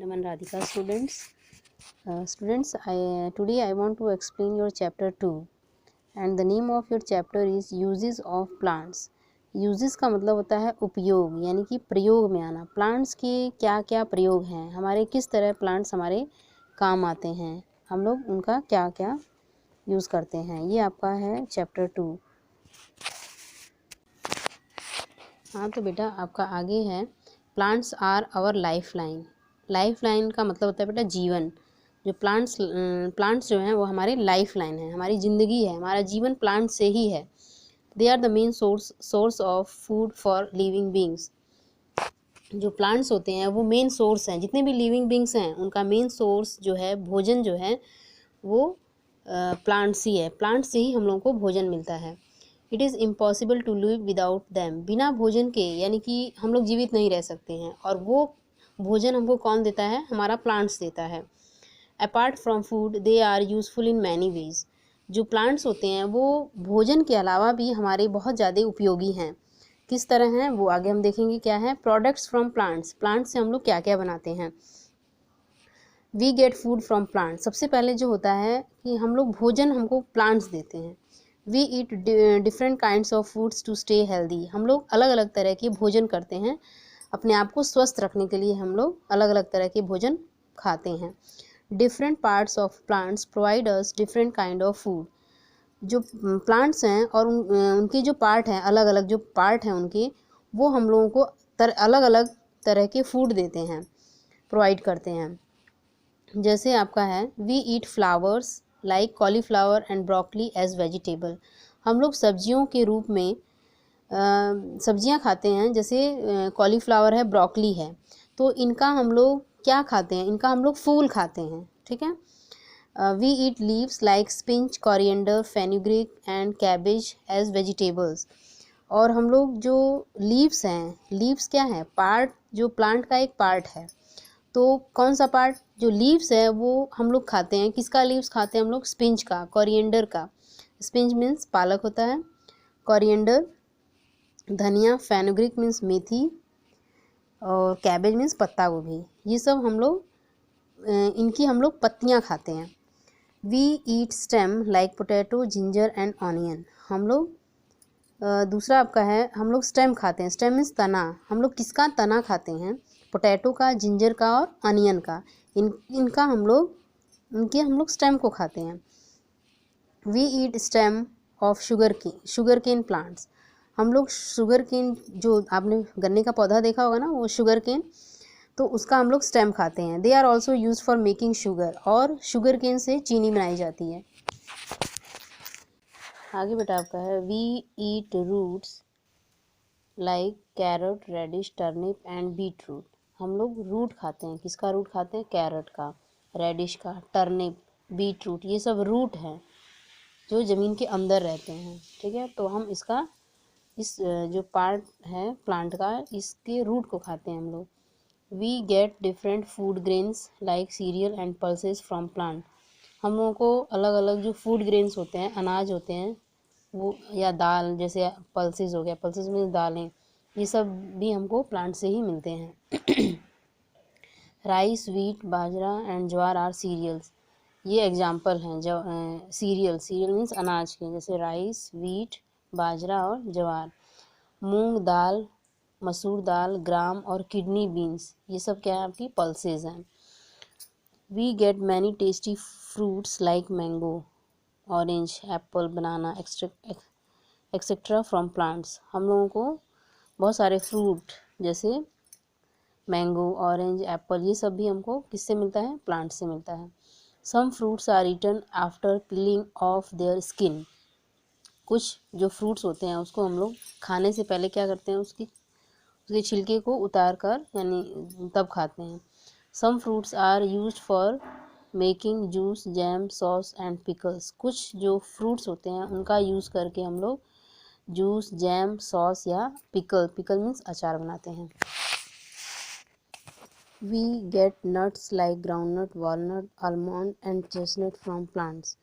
Madam and Radhika students. Today I want to explain your chapter 2 and the name of your chapter is uses of plants. Uses का मतलब होता है उपयोग, यानी कि प्रयोग में आना. प्लांट्स के क्या क्या प्रयोग हैं, हमारे किस तरह प्लांट्स हमारे काम आते हैं, हम लोग उनका क्या क्या यूज़ करते हैं. ये आपका है चैप्टर 2. हाँ तो बेटा आपका आगे है plants are our lifeline. Lifeline का मतलब होता है बेटा जीवन. जो प्लांट्स जो हैं वो हमारे लाइफ लाइन है, हमारी ज़िंदगी है, हमारा जीवन प्लांट से ही है. They are the main source of food for living beings. जो प्लांट्स होते हैं वो मेन सोर्स हैं, जितने भी लिविंग बींग्स हैं उनका मेन सोर्स जो है, भोजन जो है वो प्लांट्स ही है. प्लांट से ही हम लोगों को भोजन मिलता है. It is impossible to live without them. बिना भोजन के यानी कि हम लोग जीवित नहीं रह सकते हैं. और वो भोजन हमको कौन देता है, हमारा प्लांट्स देता है. Apart from food they are useful in many ways. जो प्लांट्स होते हैं वो भोजन के अलावा भी हमारे बहुत ज़्यादा उपयोगी हैं. किस तरह हैं वो आगे हम देखेंगे. क्या है प्रोडक्ट्स फ्रॉम प्लांट्स. प्लांट्स से हम लोग क्या क्या बनाते हैं. We get food from plant. सबसे पहले जो होता है कि हम लोग भोजन हमको प्लांट्स देते हैं. We eat different kinds of foods to stay healthy. हम लोग अलग अलग तरह के भोजन करते हैं, अपने आप को स्वस्थ रखने के लिए हम लोग अलग अलग तरह के भोजन खाते हैं. Different parts of plants provide us different kind of food. जो प्लांट्स हैं और उनके जो पार्ट हैं, अलग अलग जो पार्ट हैं उनके, वो हम लोगों को अलग अलग तरह के फूड देते हैं, प्रोवाइड करते हैं. जैसे आपका है we eat flowers like cauliflower and broccoli as vegetable. हम लोग सब्जियों के रूप में सब्जियां खाते हैं. जैसे कॉलीफ्लावर है, ब्रोकली है, तो इनका हम लोग क्या खाते हैं, इनका हम लोग फूल खाते हैं. ठीक है. We eat leaves like spinach, coriander, fenugreek and cabbage as vegetables. और हम लोग जो लीव्स हैं, लीव्स क्या है, पार्ट, जो प्लांट का एक पार्ट है. तो कौन सा पार्ट, जो लीव्स है वो हम लोग खाते हैं. किसका लीव्स खाते हैं हम लोग, स्पिंच का, कोरिएंडर का. स्पिंच मीन्स पालक होता है, कोरिएंडर धनिया, फेनुग्रीक मीन्स मेथी, और कैबेज मीन्स पत्ता गोभी. ये सब हम लोग इनकी हम लोग पत्तियाँ खाते हैं. We eat stem like potato, ginger and onion. हम लोग दूसरा आपका है हम लोग स्टेम खाते हैं. स्टेम मीन्स तना. हम लोग किसका तना खाते हैं, पोटैटो का, जिंजर का और अनियन का. इनका हम लोग स्टेम को खाते हैं. We eat stem of sugarcane plants. हम लोग शुगर केन, जो आपने गन्ने का पौधा देखा होगा ना, वो शुगर केन, तो उसका हम लोग स्टेम खाते हैं. They are also use for making sugar. और शुगर केन से चीनी बनाई जाती है. आगे बेटा आपका है we eat roots like carrot, radish, turnip and beetroot. हम लोग रूट खाते हैं. किसका रूट खाते हैं, कैरेट का, रेडिश का, टर्निप, बीट रूट. ये सब रूट हैं जो ज़मीन के अंदर रहते हैं. ठीक है. तो हम इस जो पार्ट है प्लांट का, इसके रूट को खाते हैं हम लोग. We get different food grains like cereal and pulses from plant. हम लोगों को अलग अलग जो फूड ग्रेन्स होते हैं, अनाज होते हैं वो, या दाल, जैसे पल्सेस हो गया, पल्सेस में दालें, ये सब भी हमको प्लांट से ही मिलते हैं. Rice, wheat, bajra and jowar are cereals. ये एग्जाम्पल हैं जो सीरियल मीन्स अनाज के, जैसे राइस, व्हीट, बाजरा और ज्वार. मूंग दाल, मसूर दाल, ग्राम और किडनी बीन्स, ये सब क्या है, आपकी पल्सेस हैं. We get many tasty fruits like mango, orange, apple, banana etcetera from plants. हम लोगों को बहुत सारे फ्रूट जैसे मैंगो, ऑरेंज, एप्पल, ये सब भी हमको किससे मिलता है, प्लांट से मिलता है. Some fruits are eaten after peeling of their skin. कुछ जो फ्रूट्स होते हैं उसको हम लोग खाने से पहले क्या करते हैं, उसके छिलके को उतार कर यानी तब खाते हैं. Some fruits are used for making juice, jam, sauce and pickles. कुछ जो फ्रूट्स होते हैं उनका यूज़ करके हम लोग जूस, जैम, सॉस या पिकल मीन्स अचार बनाते हैं. We get nuts like groundnut, walnut, almond and chestnut from plants.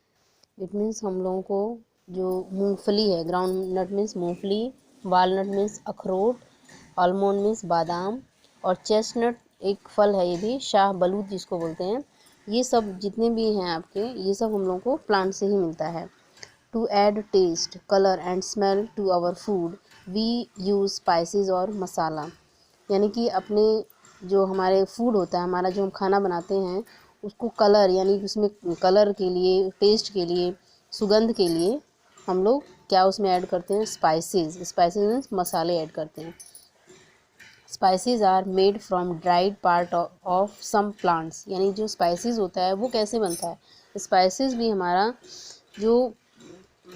It means हम लोगों को जो मूंगफली है, ग्राउंडनट मीन्स मूंगफली, वालनट मीन्स अखरोट, आलमंड मीन्स बादाम, और चेस्टनट एक फल है, ये भी शाह बलूत जिसको बोलते हैं। ये सब जितने भी हैं आपके, ये सब हम लोगों को प्लांट से ही मिलता है। To add taste, colour and smell to our food we use spices और मसाला। यानी कि अपने जो हमारे फूड होता है, हमारा जो हम खाना बनाते हैं, उसको कलर यानी उसमें कलर के लिए, टेस्ट के लिए, सुगंध के लिए हम लोग क्या उसमें ऐड करते हैं, स्पाइसेस। स्पाइसेस मीन्स मसाले ऐड करते हैं। Spices are made from dried part of some plants. यानी जो स्पाइसेस होता है वो कैसे बनता है, स्पाइसेस भी हमारा जो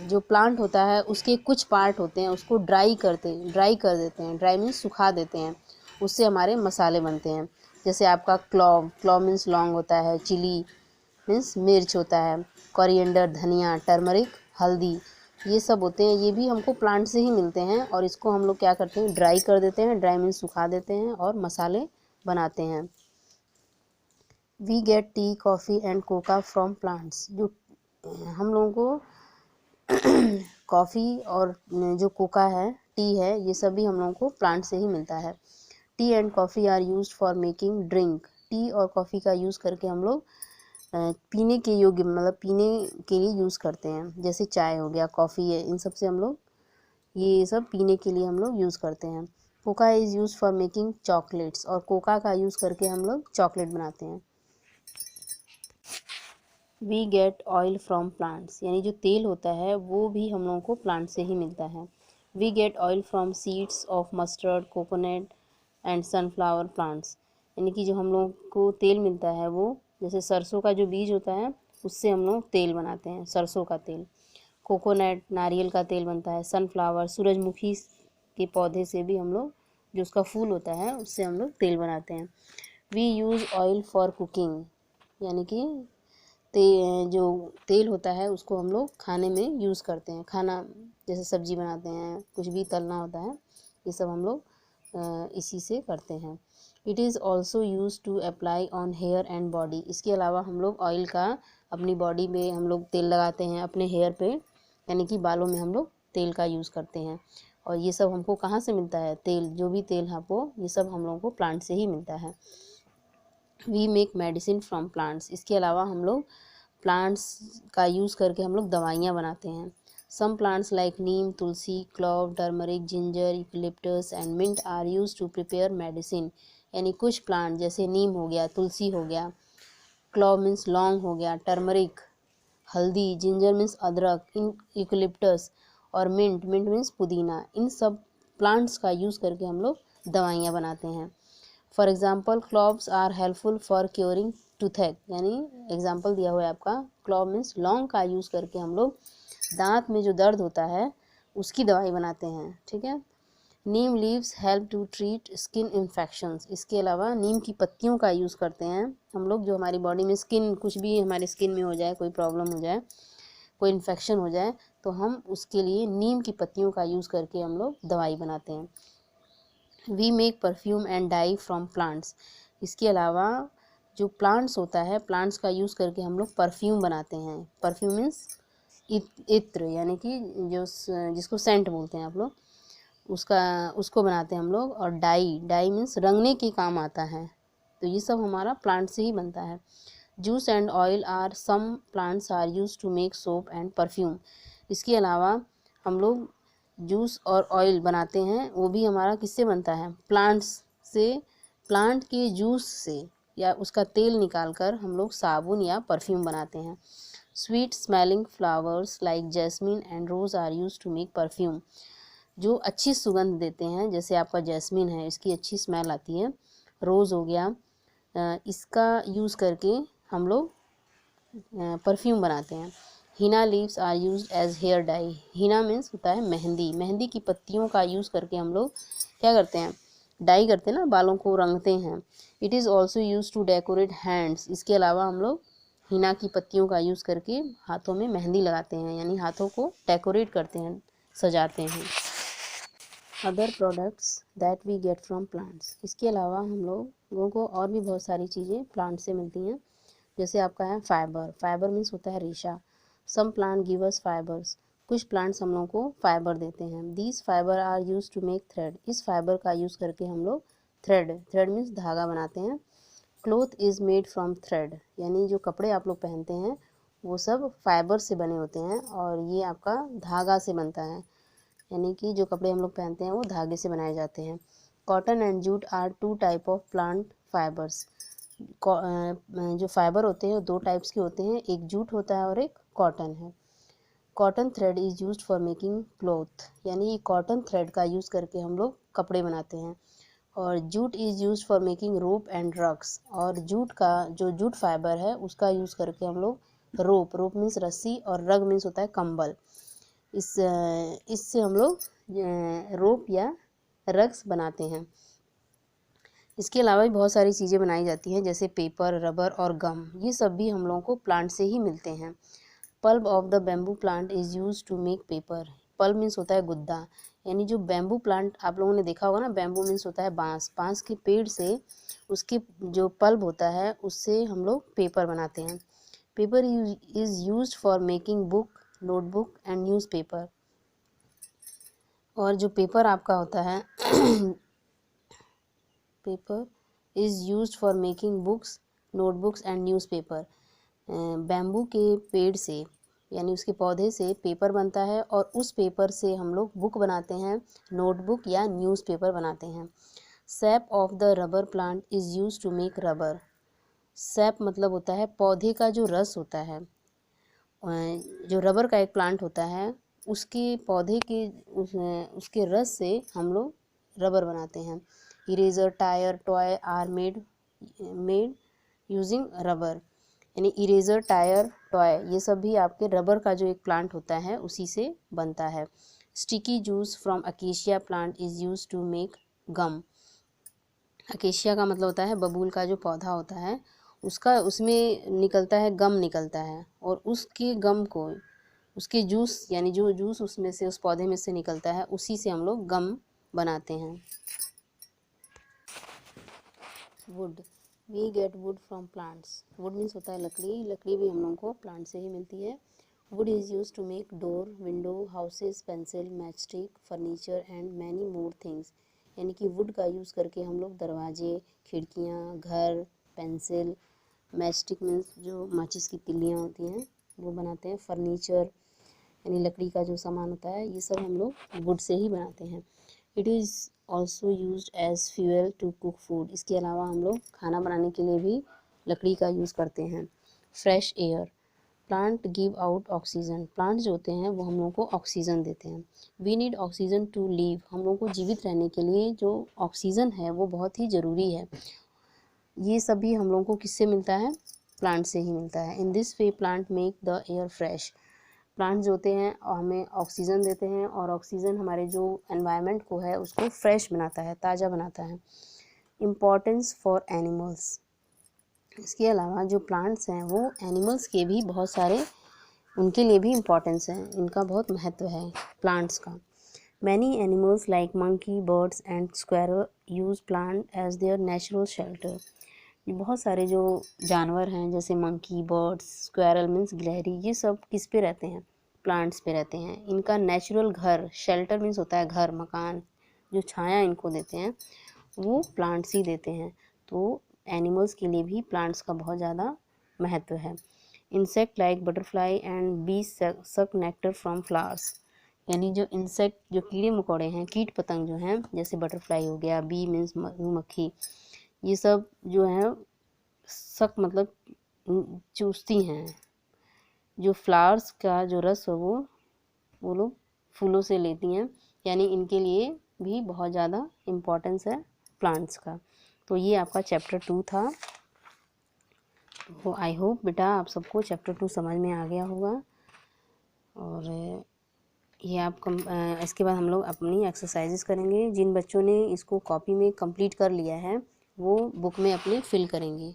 जो प्लांट होता है उसके कुछ पार्ट होते हैं, उसको ड्राई कर देते हैं। ड्राई मीन्स सुखा देते हैं, उससे हमारे मसाले बनते हैं। जैसे आपका क्लॉव मीन्स लौंग होता है, चिली मीन्स मिर्च होता है, कोरिएंडर धनिया, टर्मरिक हल्दी, ये सब होते हैं। ये भी हमको प्लांट से ही मिलते हैं और इसको हम लोग क्या करते हैं, ड्राई कर देते हैं। ड्राई मीन्स सुखा देते हैं और मसाले बनाते हैं। We get tea, coffee and cocoa from plants. जो हम लोगों को कॉफ़ी और जो कोका है, टी है, ये सभी हम लोगों को प्लांट से ही मिलता है। Tea and coffee are used for making drink. Tea और कॉफ़ी का यूज़ करके हम लोग पीने के योग्य, मतलब पीने के लिए यूज़ करते हैं। जैसे चाय हो गया, कॉफ़ी है, इन सब से हम लोग ये सब पीने के लिए हम लोग यूज़ करते हैं। Cocoa is use for making chocolates. और कोका का यूज़ करके हम लोग चॉकलेट बनाते हैं। We get oil from plants. यानी जो तेल होता है वो भी हम लोगों को प्लांट से ही मिलता है। We get oil from seeds of mustard, coconut and sunflower plants. यानी कि जो हम लोग को तेल मिलता है वो, जैसे सरसों का जो बीज होता है उससे हम लोग तेल बनाते हैं, सरसों का तेल। कोकोनट, नारियल का तेल बनता है। सनफ्लावर, सूरजमुखी के पौधे से भी हम लोग, जो उसका फूल होता है उससे हम लोग तेल बनाते हैं। We use oil for cooking. यानी कि जो तेल होता है उसको हम लोग खाने में यूज़ करते हैं। खाना जैसे सब्जी बनाते हैं, कुछ भी तलना होता है, ये सब हम लोग इसी से करते हैं। It is also use to apply on hair and body. इसके अलावा हम लोग ऑयल का अपनी बॉडी में हम लोग तेल लगाते हैं, अपने हेयर पे, यानी कि बालों में हम लोग तेल का यूज़ करते हैं। और ये सब हमको कहाँ से मिलता है, तेल, जो भी तेल है वो, ये सब हम लोगों को प्लांट से ही मिलता है। We make medicine from plants. इसके अलावा हम लोग प्लांट्स का यूज़ करके हम लोग दवाइयाँ बनाते हैं। Some plants like neem, tulsi, clove, turmeric, ginger, eucalyptus and mint are use to prepare medicine. यानी कुछ प्लांट जैसे नीम हो गया, तुलसी हो गया, क्लोव मीन्स लौंग हो गया, टर्मरिक हल्दी, जिंजर मीन्स अदरक, इन यूकलिप्टस और मिंट मीन्स पुदीना, इन सब प्लांट्स का यूज़ करके हम लोग दवाइयाँ बनाते हैं। For example cloves are helpful for curing toothache. यानी एग्जाम्पल दिया हुआ है आपका, क्लोव मीन्स लौंग का यूज़ करके हम लोग दांत में जो दर्द होता है उसकी दवाई बनाते हैं। ठीक है। Neem leaves help to treat skin infections. इसके अलावा नीम की पत्तियों का यूज़ करते हैं हम लोग, जो हमारी बॉडी में स्किन, कुछ भी हमारे स्किन में हो जाए, कोई प्रॉब्लम हो जाए, कोई इन्फेक्शन हो जाए, तो हम उसके लिए नीम की पत्तियों का यूज़ करके हम लोग दवाई बनाते हैं। We make perfume and dye from plants. इसके अलावा जो प्लांट्स होता है, प्लांट्स का यूज़ करके हम लोग परफ्यूम बनाते हैं। परफ्यूम मीन्स इत्र, यानी कि जो जिसको सेंट बोलते हैं आप लोग, उसको बनाते हैं हम लोग। और डाई मीन्स रंगने के काम आता है। तो ये सब हमारा प्लांट से ही बनता है। Juice and oil are some plants are use to make soap and perfume. इसके अलावा हम लोग जूस और ऑयल बनाते हैं, वो भी हमारा किससे बनता है, प्लांट्स से। प्लांट के जूस से या उसका तेल निकाल कर हम लोग साबुन या परफ्यूम बनाते हैं। Sweet smelling flowers like jasmine and rose are use to make perfume. जो अच्छी सुगंध देते हैं, जैसे आपका जैस्मिन है, इसकी अच्छी स्मेल आती है। रोज़ हो गया, इसका यूज़ करके हम लोग परफ्यूम बनाते हैं। Henna leaves are use as hair dye. Henna means होता है मेहंदी। मेहंदी की पत्तियों का यूज़ करके हम लोग क्या करते हैं, डाई करते हैं ना, बालों को रंगते हैं। It is also use to decorate hands. इसके अलावा हम लोग हीना की पत्तियों का यूज़ करके हाथों में मेहंदी लगाते हैं, यानी हाथों को डेकोरेट करते हैं, सजाते हैं। Other products that we get from plants. इसके अलावा हम लोगों को और भी बहुत सारी चीज़ें प्लांट से मिलती हैं। जैसे आपका है फाइबर। फाइबर मीन्स होता है रेशा। Some plant give us fibres. कुछ प्लांट्स हम लोग को फाइबर देते हैं। These fibre are use to make thread. इस फाइबर का यूज़ करके हम लोग थ्रेड, थ्रेड मीन्स धागा बनाते हैं। Cloth is made from thread, यानी जो कपड़े आप लोग पहनते हैं वो सब फाइबर से बने होते हैं और ये आपका धागा से बनता है, यानी कि जो कपड़े हम लोग पहनते हैं वो धागे से बनाए जाते हैं। Cotton and jute are two type of plant fibres. जो फाइबर होते हैं वो दो टाइप्स के होते हैं, एक जूट होता है और एक कॉटन है। Cotton thread is used for making cloth, यानी कॉटन थ्रेड का यूज़ करके हम लोग कपड़े बनाते हैं। और jute is used for making rope and rugs, और जूट का जो जूट फाइबर है उसका यूज़ करके हम लोग रोप, रोप मीन्स रस्सी और रग मीन्स होता है कंबल, इससे हम लोग रोप या रग्स बनाते हैं। इसके अलावा भी बहुत सारी चीज़ें बनाई जाती हैं जैसे पेपर, रबर और गम, ये सब भी हम लोगों को प्लांट से ही मिलते हैं। Pulp of the bamboo plant is use to make paper. Pulp means होता है गुद्दा, यानी जो बैम्बू प्लांट आप लोगों ने देखा होगा ना, बैम्बू मीन्स होता है बांस, बांस के पेड़ से उसके जो पल्प होता है उससे हम लोग पेपर बनाते हैं। Paper is used for making book, notebook and newspaper. और जो पेपर आपका होता है paper is used for making books, notebooks and newspaper. Bamboo के पेड़ से यानी उसके पौधे से पेपर बनता है और उस पेपर से हम लोग बुक बनाते हैं, नोटबुक या न्यूज़पेपर बनाते हैं। Sap of the rubber plant is use to make rubber. Sap मतलब होता है पौधे का जो रस होता है, जो रबर का एक प्लांट होता है उसके पौधे के उसके रस से हम लोग रबर बनाते हैं। Eraser, tyre, toy are made using rubber, यानी इरेज़र, टायर, टॉय ये सब भी आपके रबर का जो एक प्लांट होता है उसी से बनता है। Sticky juice from acacia plant is use to make gum. Acacia का मतलब होता है बबूल का जो पौधा होता है उसमें निकलता है गम निकलता है, और उसके गम को उसके जूस यानी जो जूस उसमें से उस पौधे में से निकलता है उसी से हम लोग गम बनाते हैं। Wood, we get wood from plants. Wood means होता है लकड़ी, लकड़ी भी हम लोगों को प्लांट से ही मिलती है। Wood is use to make door, window, houses, pencil, match stick, furniture and many more things, यानी कि वुड का यूज़ करके हम लोग दरवाजे, खिड़कियाँ, घर, पेंसिल, मैच स्टिक मीन्स जो माचिस की तिल्लियाँ होती हैं वो बनाते हैं, फर्नीचर यानी लकड़ी का जो सामान होता है ये सब हम लोग वुड से ही बनाते हैं। It is also use as fuel to cook food, इसके अलावा हम लोग खाना बनाने के लिए भी लकड़ी का यूज़ करते हैं। Fresh air, plant give out oxygen, plant जो होते हैं वो हम लोगों को ऑक्सीजन देते हैं। We need oxygen to live, हम लोगों को जीवित रहने के लिए जो ऑक्सीजन है वो बहुत ही ज़रूरी है। ये सभी हम लोगों को किससे मिलता है, प्लांट से ही मिलता है। In this way plant make the air fresh, plants जो होते हैं हमें ऑक्सीजन देते हैं और ऑक्सीजन हमारे जो एनवायरनमेंट को है उसको फ्रेश बनाता है, ताज़ा बनाता है। इम्पॉर्टेंस फॉर एनिमल्स, इसके अलावा जो प्लांट्स हैं वो एनिमल्स के भी बहुत सारे उनके लिए भी इम्पॉर्टेंस है, इनका बहुत महत्व है प्लांट्स का। Many animals like monkey, birds and squirrel use plant as their natural shelter, ये बहुत सारे जो जानवर हैं जैसे मंकी, बर्ड्स, स्क्वायरल मीन्स गिलहरी, ये सब किस पे रहते हैं, प्लांट्स पे रहते हैं। इनका नेचुरल घर, शेल्टर मीन्स होता है घर, मकान, जो छाया इनको देते हैं वो प्लांट्स ही देते हैं। तो एनिमल्स के लिए भी प्लांट्स का बहुत ज़्यादा महत्व है। Insect like butterfly and bee suck nectar from flowers, यानी जो इंसेक्ट जो कीड़े मकोड़े हैं, कीट पतंग जो हैं जैसे बटरफ्लाई हो गया, बी मीन्स मधुमक्खी, ये सब जो है सक मतलब चूसती हैं, जो फ्लावर्स का जो रस हो वो लोग फूलों से लेती हैं, यानी इनके लिए भी बहुत ज़्यादा इम्पोर्टेंस है प्लांट्स का। तो ये आपका चैप्टर 2 था। तो आई होप बेटा आप सबको चैप्टर 2 समझ में आ गया होगा। और ये आप इसके बाद हम लोग अपनी एक्सरसाइजेस करेंगे। जिन बच्चों ने इसको कॉपी में कंप्लीट कर लिया है वो बुक में अपने फिल करेंगे।